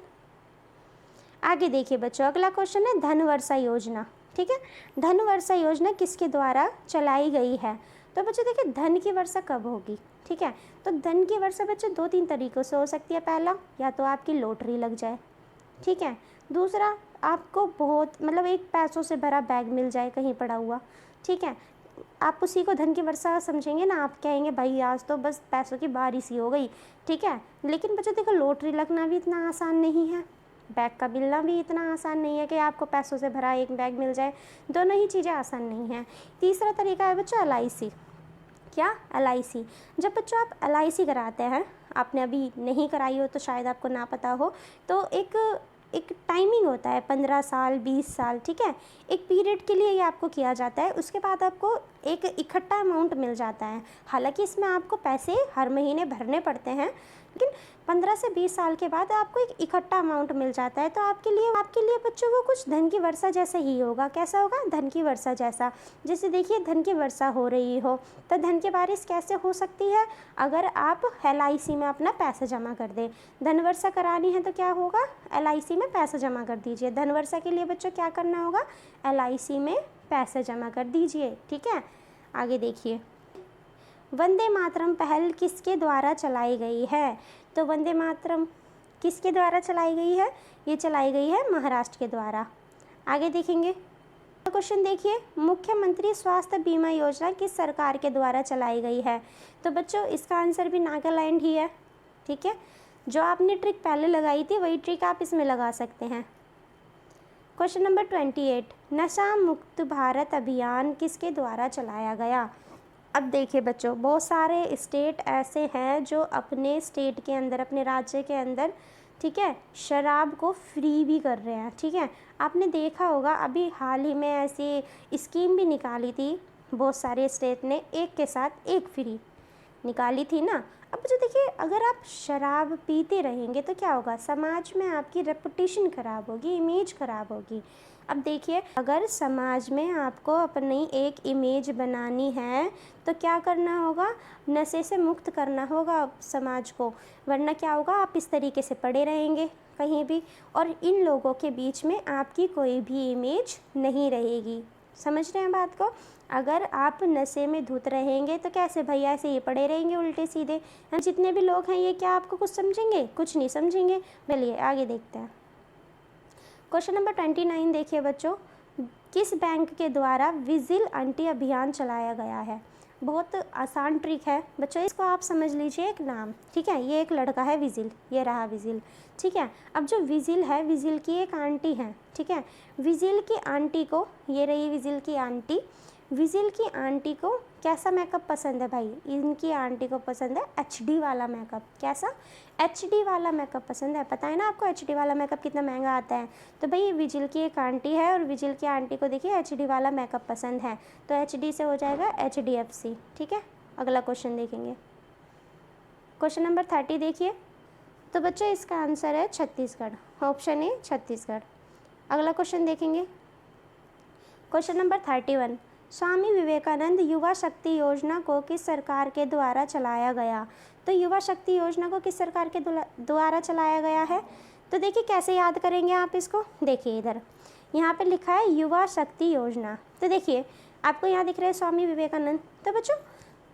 आगे देखिए बच्चों, अगला क्वेश्चन है धन वर्षा योजना, ठीक है। धन वर्षा योजना किसके द्वारा चलाई गई है? तो बच्चों देखिए धन की वर्षा कब होगी, ठीक है। तो धन की वर्षा बच्चों 2-3 तरीक़ों से हो सकती है। पहला, या तो आपकी लॉटरी लग जाए, ठीक है। दूसरा, आपको बहुत एक पैसों से भरा बैग मिल जाए कहीं पड़ा हुआ, ठीक है। आप उसी को धन की वर्षा समझेंगे ना, आप कहेंगे भाई आज तो बस पैसों की बारिश ही हो गई, ठीक है। लेकिन बच्चों देखो लॉटरी लगना भी इतना आसान नहीं है, बैग का मिलना भी इतना आसान नहीं है कि आपको पैसों से भरा एक बैग मिल जाए। दोनों ही चीज़ें आसान नहीं हैं। तीसरा तरीका है बच्चों LIC। क्या, LIC। जब बच्चों आप LIC कराते हैं, आपने अभी नहीं कराई हो तो शायद आपको ना पता हो, तो एक टाइमिंग होता है, 15 साल 20 साल, ठीक है। एक पीरियड के लिए ये आपको किया जाता है, उसके बाद आपको एक इकट्ठा अमाउंट मिल जाता है। हालांकि इसमें आपको पैसे हर महीने भरने पड़ते हैं, लेकिन 15 से 20 साल के बाद आपको एक इकट्ठा अमाउंट मिल जाता है। तो आपके लिए बच्चों को कुछ धन की वर्षा जैसा ही होगा। कैसा होगा, धन की वर्षा जैसा। जैसे देखिए धन की वर्षा हो रही हो, तो धन की बारिश कैसे हो सकती है? अगर आप LIC में अपना पैसा जमा कर दें। धन वर्षा करानी है तो क्या होगा, LIC में पैसा जमा कर दीजिए। धन वर्षा के लिए बच्चों क्या करना होगा, LIC में पैसा जमा कर दीजिए, ठीक है। आगे देखिए, वंदे मातरम पहल किसके द्वारा चलाई गई है? तो वंदे मातरम किसके द्वारा चलाई गई है? ये चलाई गई है महाराष्ट्र के द्वारा। आगे देखेंगे, क्वेश्चन देखिए, मुख्यमंत्री स्वास्थ्य बीमा योजना किस सरकार के द्वारा चलाई गई है? तो बच्चों इसका आंसर भी नागालैंड ही है। ठीक है, जो आपने ट्रिक पहले लगाई थी वही ट्रिक आप इसमें लगा सकते हैं। क्वेश्चन नंबर 28, नशा मुक्त भारत अभियान किसके द्वारा चलाया गया? अब देखिए बच्चों, बहुत सारे स्टेट ऐसे हैं जो अपने स्टेट के अंदर, अपने राज्य के अंदर, ठीक है, शराब को फ्री भी कर रहे हैं। ठीक है, आपने देखा होगा अभी हाल ही में ऐसी स्कीम भी निकाली थी, बहुत सारे स्टेट ने एक के साथ एक फ्री निकाली थी ना। अब जो देखिए, अगर आप शराब पीते रहेंगे तो क्या होगा, समाज में आपकी रेपुटेशन ख़राब होगी, इमेज ख़राब होगी। अब देखिए, अगर समाज में आपको अपनी एक इमेज बनानी है तो क्या करना होगा, नशे से मुक्त करना होगा समाज को, वरना क्या होगा, आप इस तरीके से पड़े रहेंगे कहीं भी और इन लोगों के बीच में आपकी कोई भी इमेज नहीं रहेगी। समझ रहे हैं बात को? अगर आप नशे में धुत रहेंगे तो कैसे भाई, ऐसे ही पड़े रहेंगे उल्टे सीधे। जितने भी लोग हैं ये क्या आपको कुछ समझेंगे? कुछ नहीं समझेंगे। चलिए आगे देखते हैं। क्वेश्चन नंबर 29 देखिए बच्चों, किस बैंक के द्वारा विजिल एंटी अभियान चलाया गया है? बहुत आसान ट्रिक है बच्चों, इसको आप समझ लीजिए एक नाम। ठीक है, ये एक लड़का है विजिल, ये रहा विजिल। ठीक है, अब जो विजिल है, विजिल की एक आंटी है। ठीक है, विजिल की आंटी को, ये रही विजिल की आंटी, विजिल की आंटी को कैसा मेकअप पसंद है भाई? इनकी आंटी को पसंद है एचडी वाला मेकअप। कैसा? एचडी वाला मेकअप पसंद है। पता है ना आपको एचडी वाला मेकअप कितना महंगा आता है? तो भाई ये विजिल की एक आंटी है और विजिल की आंटी को देखिए एचडी वाला मेकअप पसंद है, तो एचडी से हो जाएगा एचडीएफसी। ठीक है, अगला क्वेश्चन देखेंगे। क्वेश्चन नंबर 30 देखिए, तो बच्चों इसका आंसर है छत्तीसगढ़, ऑप्शन ए छत्तीसगढ़। अगला क्वेश्चन देखेंगे। क्वेश्चन नंबर 31, स्वामी विवेकानंद युवा शक्ति योजना को किस सरकार के द्वारा चलाया गया? तो युवा शक्ति योजना को किस सरकार के द्वारा चलाया गया है? तो देखिए कैसे याद करेंगे आप इसको। देखिए इधर यहाँ पे लिखा है युवा शक्ति योजना, तो देखिए आपको यहाँ दिख रहा है स्वामी विवेकानंद। तो बच्चों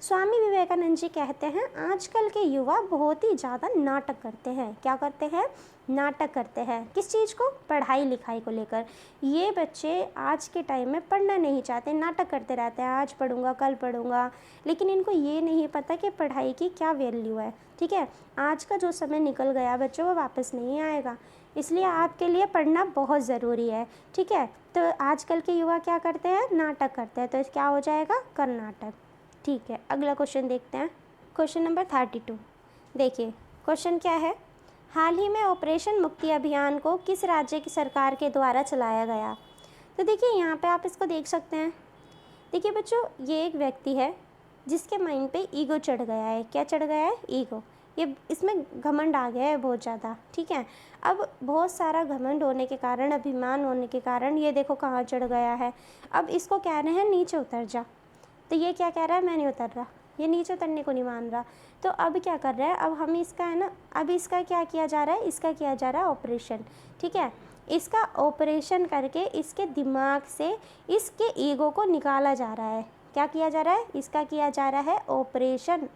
स्वामी विवेकानंद जी कहते हैं आजकल के युवा बहुत ही ज़्यादा नाटक करते हैं। क्या करते हैं? नाटक करते हैं। किस चीज़ को? पढ़ाई लिखाई को लेकर। ये बच्चे आज के टाइम में पढ़ना नहीं चाहते, नाटक करते रहते हैं, आज पढ़ूंगा कल पढ़ूंगा, लेकिन इनको ये नहीं पता कि पढ़ाई की क्या वैल्यू है। ठीक है, आज का जो समय निकल गया बच्चों वो वापस नहीं आएगा, इसलिए आपके लिए पढ़ना बहुत ज़रूरी है। ठीक है, तो आजकल के युवा क्या करते हैं? नाटक करते हैं, तो क्या हो जाएगा? कर्नाटक। ठीक है, अगला क्वेश्चन देखते हैं। क्वेश्चन नंबर 32 देखिए, क्वेश्चन क्या है, हाल ही में ऑपरेशन मुक्ति अभियान को किस राज्य की सरकार के द्वारा चलाया गया? तो देखिए यहाँ पे आप इसको देख सकते हैं। देखिए बच्चों, ये एक व्यक्ति है जिसके माइंड पे ईगो चढ़ गया है। क्या चढ़ गया है? ईगो। ये इसमें घमंड आ गया है बहुत ज़्यादा। ठीक है, अब बहुत सारा घमंड होने के कारण, अभिमान होने के कारण ये देखो कहाँ चढ़ गया है। अब इसको कह रहे हैं नीचे उतर जा, तो ये क्या कह रहा है? मैं नहीं उतर रहा, ये नीचे उतरने को नहीं मान रहा। तो अब क्या कर रहा है? अब हम इसका है ना, अब इसका क्या किया जा रहा है? इसका किया जा रहा है ऑपरेशन। ठीक है, इसका ऑपरेशन करके इसके दिमाग से इसके ईगो को निकाला जा रहा है। क्या किया जा रहा है? इसका किया जा रहा है ऑपरेशन।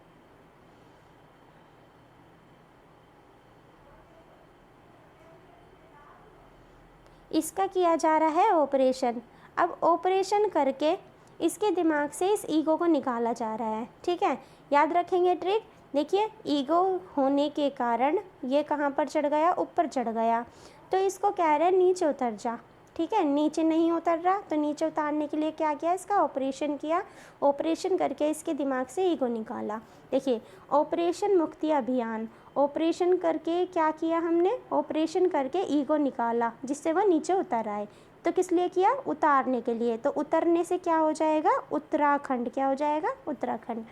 इसका किया जा रहा है ऑपरेशन। अब ऑपरेशन करके इसके दिमाग से इस ईगो को निकाला जा रहा है। ठीक है, याद रखेंगे ट्रिक। देखिए ईगो होने के कारण ये कहाँ पर चढ़ गया? ऊपर चढ़ गया, तो इसको कह रहे हैं नीचे उतर जा। ठीक है, नीचे नहीं उतर रहा, तो नीचे उतारने के लिए क्या किया? इसका ऑपरेशन किया, ऑपरेशन करके इसके दिमाग से ईगो निकाला। देखिए ऑपरेशन मुक्ति अभियान, ऑपरेशन करके क्या किया हमने? ऑपरेशन करके ईगो निकाला जिससे वह नीचे उतर आए। तो किस लिए किया? उतारने के लिए। तो उतरने से क्या हो जाएगा? उत्तराखंड। क्या हो जाएगा? उत्तराखंड।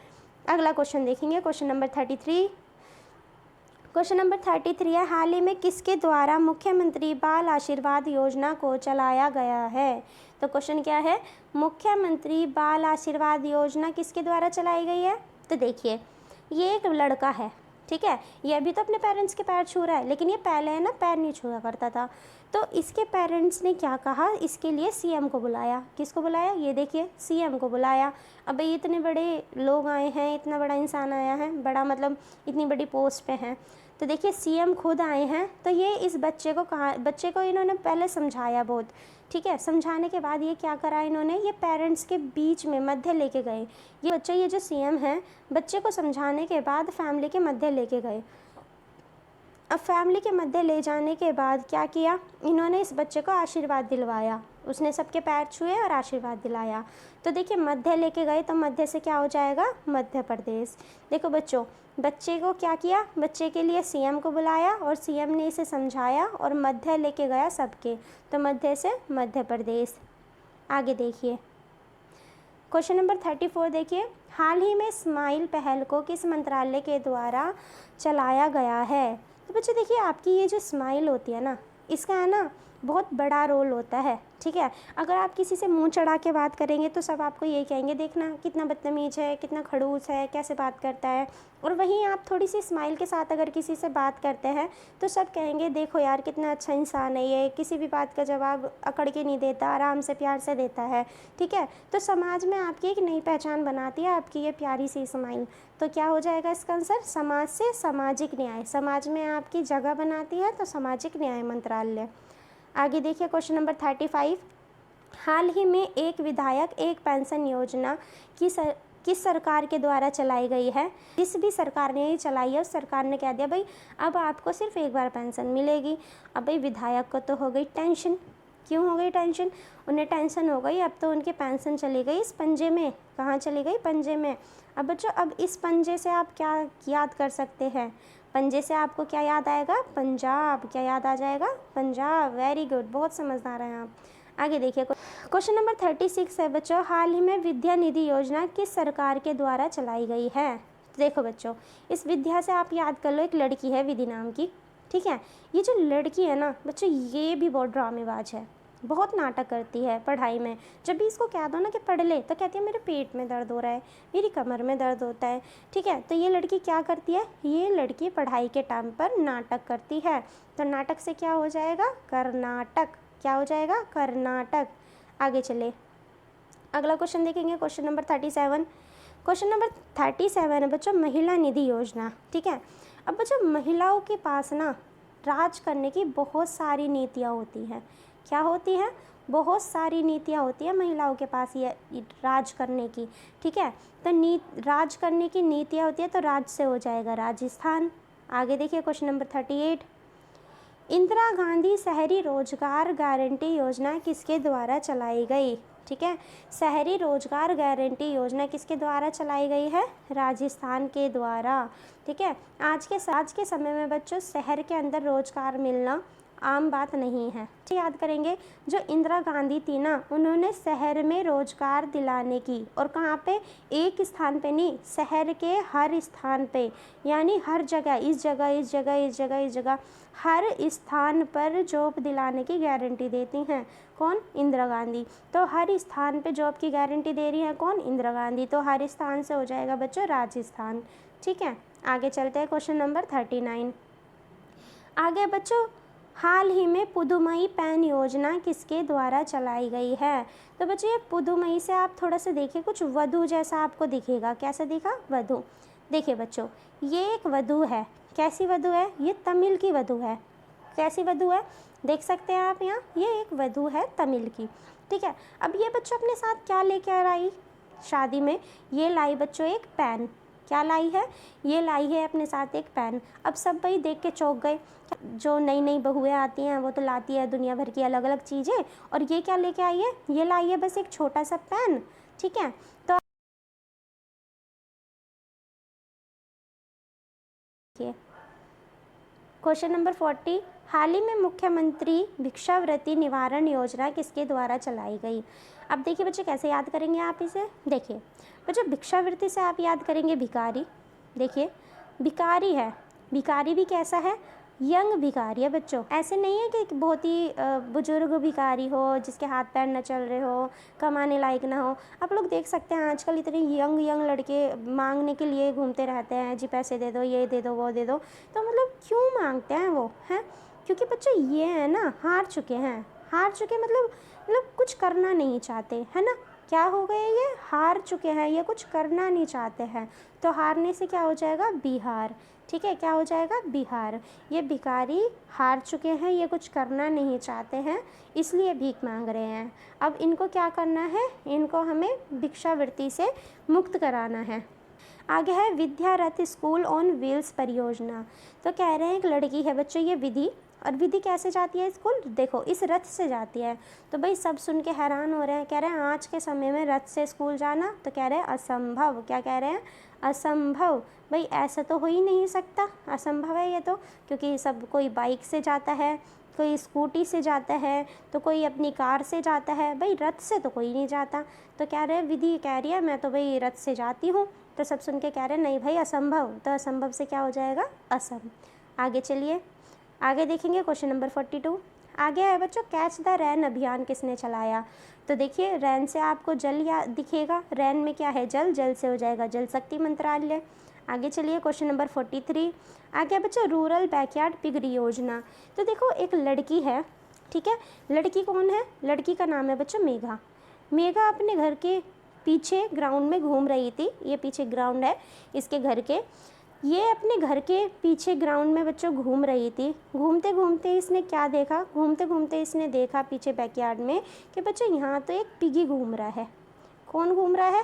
अगला क्वेश्चन देखेंगे, क्वेश्चन नंबर 33। क्वेश्चन नंबर 33 है, हाल ही में किसके द्वारा मुख्यमंत्री बाल आशीर्वाद योजना को चलाया गया है? तो क्वेश्चन क्या है? मुख्यमंत्री बाल आशीर्वाद योजना किसके द्वारा चलाई गई है? तो देखिए ये एक लड़का है। ठीक है, ये अभी तो अपने पेरेंट्स के पैर छू रहा है, लेकिन ये पहले है ना पैर नहीं छुआ करता था। तो इसके पेरेंट्स ने क्या कहा? इसके लिए सीएम को बुलाया। किसको बुलाया? ये देखिए सीएम को बुलाया। अब भाई इतने बड़े लोग आए हैं, इतना बड़ा इंसान आया है, बड़ा मतलब इतनी बड़ी पोस्ट पे हैं, तो देखिए सीएम खुद आए हैं, तो ये इस बच्चे को इन्होंने पहले समझाया बहुत, ठीक है। समझाने के बाद ये क्या करा इन्होंने, ये पेरेंट्स के बीच में मध्य लेके गए। ये जो सीएम हैं, बच्चे को समझाने के बाद फैमिली के मध्य लेके गए। अब फैमिली के मध्य ले जाने के बाद क्या किया इन्होंने, इस बच्चे को आशीर्वाद दिलवाया। उसने सबके पैर छुए और आशीर्वाद दिलाया। तो देखिए मध्य लेके गए, तो मध्य से क्या हो जाएगा, मध्य प्रदेश। देखो बच्चों, बच्चे को क्या किया, बच्चे के लिए सीएम को बुलाया और सीएम ने इसे समझाया और मध्य लेके गया सबके, तो मध्य से मध्य प्रदेश। आगे देखिए क्वेश्चन नंबर 34 देखिए, हाल ही में स्माइल पहल को किस मंत्रालय के द्वारा चलाया गया है। तो बच्चे देखिए, आपकी ये जो स्माइल होती है ना, इसका है ना बहुत बड़ा रोल होता है, ठीक है। अगर आप किसी से मुंह चढ़ा के बात करेंगे तो सब आपको ये कहेंगे, देखना कितना बदतमीज़ है, कितना खड़ूस है, कैसे बात करता है। और वहीं आप थोड़ी सी स्माइल के साथ अगर किसी से बात करते हैं तो सब कहेंगे, देखो यार कितना अच्छा इंसान है ये, किसी भी बात का जवाब अकड़ के नहीं देता, आराम से प्यार से देता है, ठीक है। तो समाज में आपकी एक नई पहचान बनाती है आपकी ये प्यारी सी स्माइल। तो क्या हो जाएगा इसका आंसर, समाज से सामाजिक न्याय, समाज में आपकी जगह बनाती है, तो सामाजिक न्याय मंत्रालय। आगे देखिए क्वेश्चन नंबर 35, हाल ही में एक विधायक एक पेंशन योजना किस सरकार के द्वारा चलाई गई है। जिस भी सरकार ने ये चलाई है उस सरकार ने कह दिया भाई अब आपको सिर्फ एक बार पेंशन मिलेगी। अब भाई विधायक को तो हो गई टेंशन। क्यों हो गई टेंशन, उन्हें टेंशन हो गई, अब तो उनकी पेंशन चली गई इस पंजे में। कहाँ चली गई, पंजे में। अब बच्चों, अब इस पंजे से आप क्या याद कर सकते हैं, पंजे से आपको क्या याद आएगा, पंजाब। क्या याद आ जाएगा, पंजाब। वेरी गुड, बहुत समझदार हैं आप। आगे देखिए क्वेश्चन नंबर 36 है बच्चों, हाल ही में विद्या निधि योजना किस सरकार के द्वारा चलाई गई है। देखो बच्चों, इस विद्या से आप याद कर लो, एक लड़की है विधि नाम की, ठीक है। ये जो लड़की है ना बच्चों, ये भी बहुत ड्रामेबाज है, बहुत नाटक करती है पढ़ाई में। जब भी इसको कह दो ना कि पढ़ ले तो कहती है मेरे पेट में दर्द हो रहा है, मेरी कमर में दर्द होता है, ठीक है। तो ये लड़की क्या करती है, ये लड़की पढ़ाई के टाइम पर नाटक करती है। तो नाटक से क्या हो जाएगा, कर्नाटक। क्या हो जाएगा, कर्नाटक। आगे चले, अगला क्वेश्चन देखेंगे, क्वेश्चन नंबर 37। क्वेश्चन नंबर 37 है बच्चों, महिला निधि योजना, ठीक है। अब बच्चों, महिलाओं के पास ना राज करने की बहुत सारी नीतियाँ होती हैं। क्या होती हैं, बहुत सारी नीतियाँ होती हैं महिलाओं के पास ये राज करने की, ठीक है। तो राज करने की नीतियाँ होती है, तो राज से हो जाएगा राजस्थान। आगे देखिए क्वेश्चन नंबर 38, इंदिरा गांधी शहरी रोजगार गारंटी योजना किसके द्वारा चलाई गई, ठीक है। शहरी रोजगार गारंटी योजना किसके द्वारा चलाई गई है, राजस्थान के द्वारा, ठीक है। आज के समय में बच्चों शहर के अंदर रोजगार मिलना आम बात नहीं है। तो याद करेंगे, जो इंदिरा गांधी थी ना, उन्होंने शहर में रोजगार दिलाने की, और कहाँ पे, एक स्थान पे नहीं, शहर के हर स्थान पे, यानी हर जगह, इस जगह इस जगह इस जगह इस जगह, हर स्थान पर जॉब दिलाने की गारंटी देती हैं। कौन, इंदिरा गांधी। तो हर स्थान पे जॉब की गारंटी दे रही है कौन, इंदिरा गांधी। तो हर स्थान से हो जाएगा बच्चों राजस्थान, ठीक है। आगे चलते हैं क्वेश्चन नंबर 39। आगे बच्चों, हाल ही में पुदुमई पैन योजना किसके द्वारा चलाई गई है। तो बच्चों, ये पुदुमई से आप थोड़ा सा देखिए, कुछ वधु जैसा आपको दिखेगा। कैसा दिखा, वधु। देखिए बच्चों, ये एक वधु है। कैसी वधु है, ये तमिल की वधु है। कैसी वधु है, देख सकते हैं आप यहाँ, ये एक वधु है तमिल की, ठीक है। अब ये बच्चों अपने साथ क्या लेके आई शादी में, ये लाई बच्चों एक पैन। क्या लाई है, ये लाई है अपने साथ एक पैन। अब सब भाई देख के चौंक गए, जो नई नई बहुएं आती हैं वो तो लाती है दुनिया भर की अलग अलग चीज़ें, और ये क्या लेके आई है, ये लाई है बस एक छोटा सा पैन, ठीक है। तो क्वेश्चन नंबर 40, हाल ही में मुख्यमंत्री भिक्षावृत्ति निवारण योजना किसके द्वारा चलाई गई। अब देखिए बच्चे, कैसे याद करेंगे आप इसे, देखिए बच्चों, भिक्षावृत्ति से आप याद करेंगे भिखारी। देखिए भिखारी है, भिखारी भी कैसा है, यंग भिखारी है बच्चों। ऐसे नहीं है कि बहुत ही बुजुर्ग भिखारी हो, जिसके हाथ पैर न चल रहे हो, कमाने लायक ना हो। आप लोग देख सकते हैं आजकल इतने यंग लड़के मांगने के लिए घूमते रहते हैं, जी पैसे दे दो, ये दे दो, वो दे दो। तो मतलब क्यों मांगते हैं वो, हैं, क्योंकि बच्चों ये है ना, हार चुके हैं, हार चुके मतलब कुछ करना नहीं चाहते, है ना। क्या हो गए, ये हार चुके हैं, ये कुछ करना नहीं चाहते हैं। तो हारने से क्या हो जाएगा, बिहार। ठीक है, क्या हो जाएगा, बिहार। ये भिखारी हार चुके हैं, ये कुछ करना नहीं चाहते हैं, इसलिए भीख मांग रहे हैं। अब इनको क्या करना है, इनको हमें भिक्षावृत्ति से मुक्त कराना है। आगे है विद्या रथ स्कूल ऑन व्हील्स परियोजना। तो कह रहे हैं एक लड़की है बच्चों, ये विधि, और विधि कैसे जाती है स्कूल, देखो इस रथ से जाती है। तो भाई सब सुन के हैरान हो रहे हैं, कह रहे हैं आज के समय में रथ से स्कूल जाना, तो कह रहे हैं असंभव। क्या कह रहे हैं, असंभव। भाई ऐसा तो हो ही नहीं सकता, असंभव है ये तो, क्योंकि सब कोई बाइक से जाता है, कोई स्कूटी से जाता है, तो कोई अपनी कार से जाता है, भाई रथ से तो कोई नहीं जाता। तो कह रहे हैं विधि कह रही है मैं तो भाई रथ से जाती हूँ। तो सब सुन के कह रहे हैं नहीं भाई असंभव, तो असंभव से क्या हो जाएगा, असम। आगे चलिए, आगे देखेंगे क्वेश्चन नंबर 42। आगे है बच्चों कैच द रैन अभियान किसने चलाया। तो देखिए रैन से आपको जल या दिखेगा, रैन में क्या है, जल, जल से हो जाएगा जल शक्ति मंत्रालय। आगे चलिए क्वेश्चन नंबर 43। आगे बच्चों रूरल बैकयार्ड पिग योजना। तो देखो एक लड़की है, ठीक है, लड़की कौन है, लड़की का नाम है बच्चों मेघा। मेघा अपने घर के पीछे ग्राउंड में घूम रही थी, ये पीछे ग्राउंड है इसके घर के, ये अपने घर के पीछे ग्राउंड में बच्चों घूम रही थी। घूमते घूमते इसने क्या देखा, घूमते घूमते इसने देखा पीछे बैकयार्ड में कि बच्चों यहाँ तो एक पिगी घूम रहा है। कौन घूम रहा है,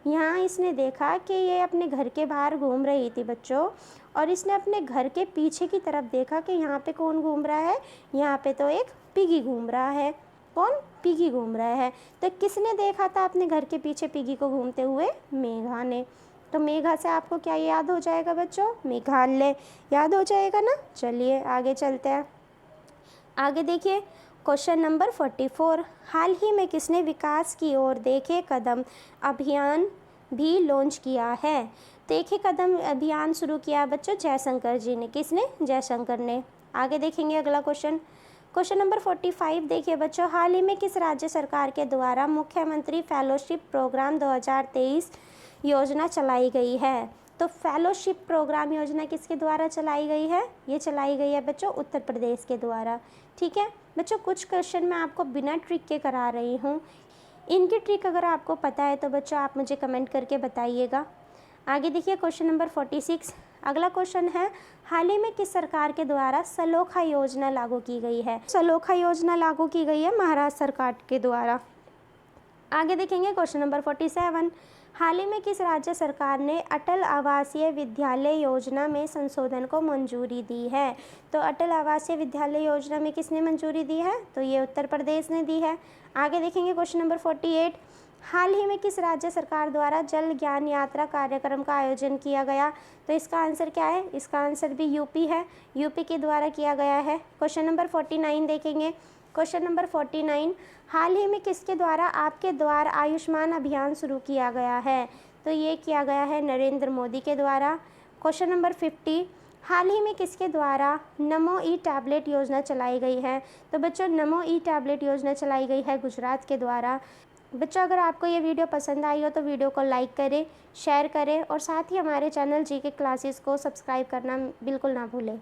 यहाँ इसने देखा कि ये अपने घर के बाहर घूम रही थी बच्चों, और इसने अपने घर के पीछे की तरफ देखा कि यहाँ पे कौन घूम रहा है, यहाँ पे तो एक पिगी घूम रहा है। कौन, पिगी घूम रहा है। तो किसने देखा था अपने घर के पीछे पिगी को घूमते हुए, मेघा ने। तो मेघा से आपको क्या याद हो जाएगा बच्चों, मेघालय याद हो जाएगा ना। चलिए आगे चलते हैं, आगे देखिए क्वेश्चन नंबर 44। हाल ही में किसने विकास की ओर देखे कदम अभियान भी लॉन्च किया है। देखे कदम अभियान शुरू किया बच्चों जयशंकर जी ने। किसने, जयशंकर ने। आगे देखेंगे अगला क्वेश्चन, क्वेश्चन नंबर 45 देखिए बच्चों, हाल ही में किस राज्य सरकार के द्वारा मुख्यमंत्री फेलोशिप प्रोग्राम 2023 योजना चलाई गई है। तो फेलोशिप प्रोग्राम योजना किसके द्वारा चलाई गई है, ये चलाई गई है बच्चों उत्तर प्रदेश के द्वारा। ठीक है बच्चों, कुछ क्वेश्चन मैं आपको बिना ट्रिक के करा रही हूँ, इनकी ट्रिक अगर आपको पता है तो बच्चों आप मुझे कमेंट करके बताइएगा। आगे देखिए क्वेश्चन नंबर 46। अगला क्वेश्चन है हाल ही में किस सरकार के द्वारा सलोखा योजना लागू की गई है। सलोखा योजना लागू की गई है महाराष्ट्र सरकार के द्वारा। आगे देखेंगे क्वेश्चन नंबर 47। हाल ही में किस राज्य सरकार ने अटल आवासीय विद्यालय योजना में संशोधन को मंजूरी दी है। तो अटल आवासीय विद्यालय योजना में किसने मंजूरी दी है, तो ये उत्तर प्रदेश ने दी है। आगे देखेंगे क्वेश्चन नंबर 48। हाल ही में किस राज्य सरकार द्वारा जल ज्ञान यात्रा कार्यक्रम का आयोजन किया गया। तो इसका आंसर क्या है, इसका आंसर भी यूपी है, यूपी के द्वारा किया गया है। क्वेश्चन नंबर 49 देखेंगे, क्वेश्चन नंबर 49। हाल ही में किसके द्वारा आपके द्वार आयुष्मान अभियान शुरू किया गया है। तो ये किया गया है नरेंद्र मोदी के द्वारा। Question number 50। हाल ही में किसके द्वारा नमो ई टैबलेट योजना चलाई गई है। तो बच्चों नमो ई टैबलेट योजना चलाई गई है गुजरात के द्वारा। बच्चों अगर आपको ये वीडियो पसंद आई हो तो वीडियो को लाइक करें, शेयर करें और साथ ही हमारे चैनल जीके क्लासेस को सब्सक्राइब करना बिल्कुल ना भूलें।